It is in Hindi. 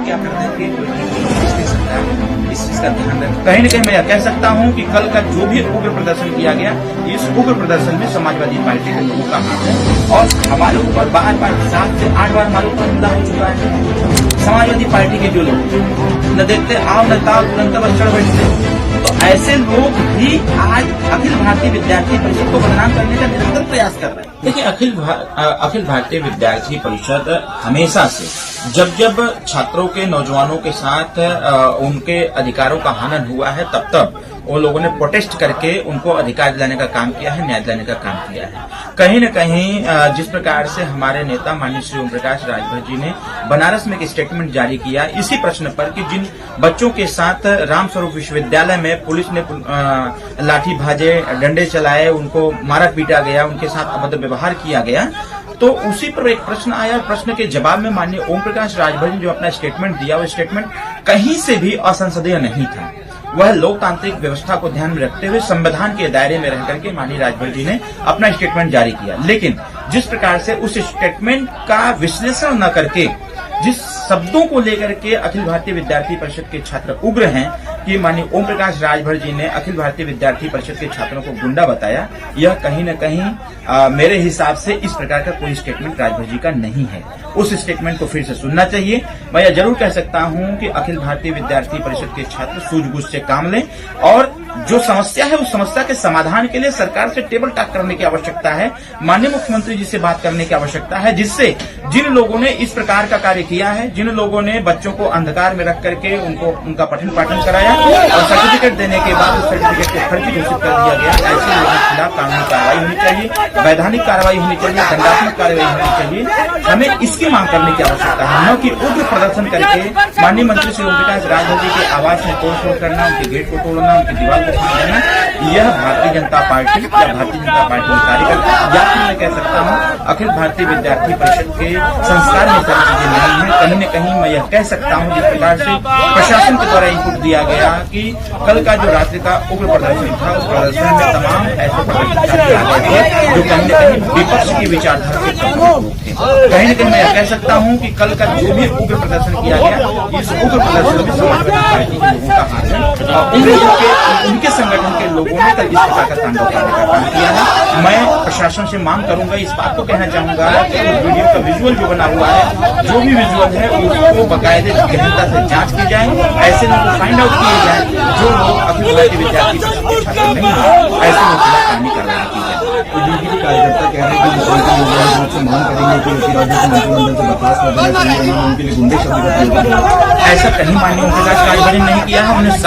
क्या करते हैं इस चीज का ध्यान रखें। कहीं न कहीं मैं यह कह सकता हूं कि कल का जो भी उग्र प्रदर्शन किया गया, इस उग्र प्रदर्शन में समाजवादी पार्टी के लोगों का हाथ है और हमारे ऊपर बार 7 से 8 बार हमारे ऊपर हमला हो चुका है। समाजवादी पार्टी के जो लोग न देखते आओ न ताओ तुरंत बस चढ़ बैठते, तो ऐसे लोग भी आज अखिल भारतीय विद्यार्थी परिषद को बदनाम करने का निरंतर प्रयास कर रहे हैं। देखिए, अखिल भारतीय विद्यार्थी परिषद हमेशा से जब छात्रों के, नौजवानों के साथ उनके अधिकारों का हनन हुआ है, तब वो लोगों ने प्रोटेस्ट करके उनको अधिकार दिलाने का काम किया है, न्याय दिलाने का काम किया है। कहीं न कहीं जिस प्रकार से हमारे नेता माननीय श्री ओम प्रकाश राजभर जी ने बनारस में एक स्टेटमेंट जारी किया इसी प्रश्न पर कि जिन बच्चों के साथ रामस्वरूप विश्वविद्यालय में पुलिस ने लाठी भाजे, डंडे चलाए, उनको मारा पीटा गया, उनके साथ अभद्र व्यवहार किया गया, तो उसी पर एक प्रश्न आया। प्रश्न के जवाब में माननीय ओम प्रकाश राजभर जी जो अपना स्टेटमेंट दिया, वो स्टेटमेंट कहीं से भी असंसदीय नहीं था। वह लोकतांत्रिक व्यवस्था को ध्यान में रखते हुए संविधान के दायरे में रहकर के माननीय राजभर जी ने अपना स्टेटमेंट जारी किया। लेकिन जिस प्रकार से उस स्टेटमेंट का विश्लेषण न करके, जिस शब्दों को लेकर के अखिल भारतीय विद्यार्थी परिषद के छात्र उग्र हैं कि माननीय ओम प्रकाश राजभर जी ने अखिल भारतीय विद्यार्थी परिषद के छात्रों को गुंडा बताया, यह कहीं न कहीं मेरे हिसाब से इस प्रकार का कोई स्टेटमेंट राजभर जी का नहीं है। उस स्टेटमेंट को फिर से सुनना चाहिए। मैं यह जरूर कह सकता हूं कि अखिल भारतीय विद्यार्थी परिषद के छात्र सूझबूझ से काम लें और जो समस्या है उस समस्या के समाधान के लिए सरकार से टेबल टॉक करने की आवश्यकता है, माननीय मुख्यमंत्री जी से बात करने की आवश्यकता है, जिससे जिन लोगों ने इस प्रकार का कार्य किया है, जिन लोगों ने बच्चों को अंधकार में रख करके उनका पठन पाठन कराया और सर्टिफिकेट देने के बाद उस सर्टिफिकेट को फर्जी घोषित कर दिया गया, ऐसे लोगों के खिलाफ कानूनी कार्रवाई होनी चाहिए, वैधानिक कार्रवाई होनी चाहिए, दंडात्मक कार्रवाई होनी चाहिए। हमें इसकी मांग करने की आवश्यकता है, न कि उग्र प्रदर्शन करके माननीय मंत्री श्री ओम प्रकाश राजभर जी के आवास में तोड़फोड़ करना, उनके गेट को तोड़ना, उनकी दीवार को तोड़ देना। यह भारतीय जनता पार्टी या भारतीय जनता पार्टी के कार्यकर्ता या फिर मैं कह सकता हूँ अखिल भारतीय विद्यार्थी परिषद के संस्कार में सारी चीजें नहीं है। कहीं न कहीं मैं यह कह सकता हूँ जिस प्रकार से प्रशासन के द्वारा इनपुट दिया गया कि कल का जो रात्रि का उग्र प्रदर्शन था, उस प्रदर्शन में तमाम ऐसे प्रदर्शनकारी आ गए थे जो कहीं न कहीं विपक्ष की विचारधारा से लोग थे। कहीं न कहीं मैं यह कह सकता हूँ कि कल का जो भी उग्र प्रदर्शन किया गया, इस उग्र प्रदर्शन में समाजवादी पार्टी के लोगों का हाथ है और उनके संगठन के लोगों ने कल इस प्रकार का तांडव करने का काम किया है। मैं प्रशासन से मांग करूंगा, इस बात को कहना चाहूंगा कि वीडियो का विजुअल जो बना हुआ है, जो भी विजुअल है उसको बाकायदे गहनता से जांच की जाए, ऐसे लोगों को फाइंड आउट किए जाए जो लोग अखिल भारतीय विद्यार्थी परिषद के छात्र नहीं है, ऐसे लोगों के खिलाफ कानूनी कार्रवाई की जाए। कार्यकर्ता कह रहे हैं कि मांग करेंगे कि मंत्रिमंडल से बर्खास्त कर देना चाहिए, उनके लिए गुंडे शब्द का प्रयोग। ऐसा कहीं माननीय ओम प्रकाश राजभर ने नहीं किया है। उन्हें